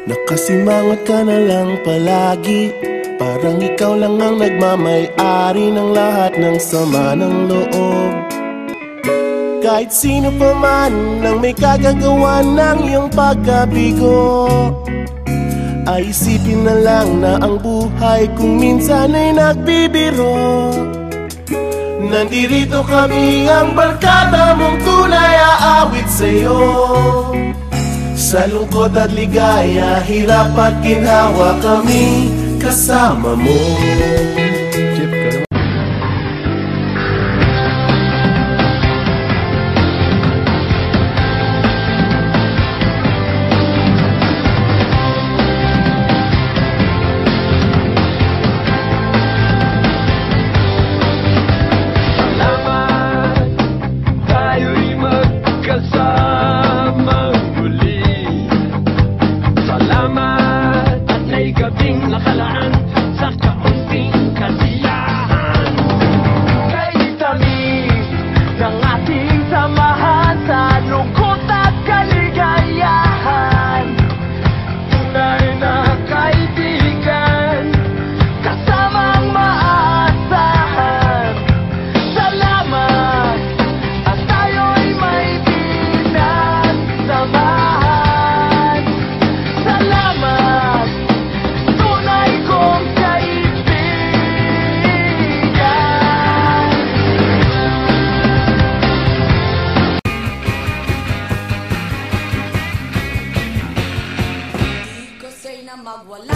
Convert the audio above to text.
Nakasimangot ka na lang palagi, parang ikaw lang ang nagmamay-ari ng lahat ng sama ng loob. Kahit sino pa man ang may kagagawa ng iyong pagkabigo, ay isipin na lang na ang buhay kung minsan ay nagbibiro. Nandirito kami ang barkada mong tunay aawit sa'yo. Sa lungkot at ligaya, hirap at ginhawa, kami kasama mo. Magwala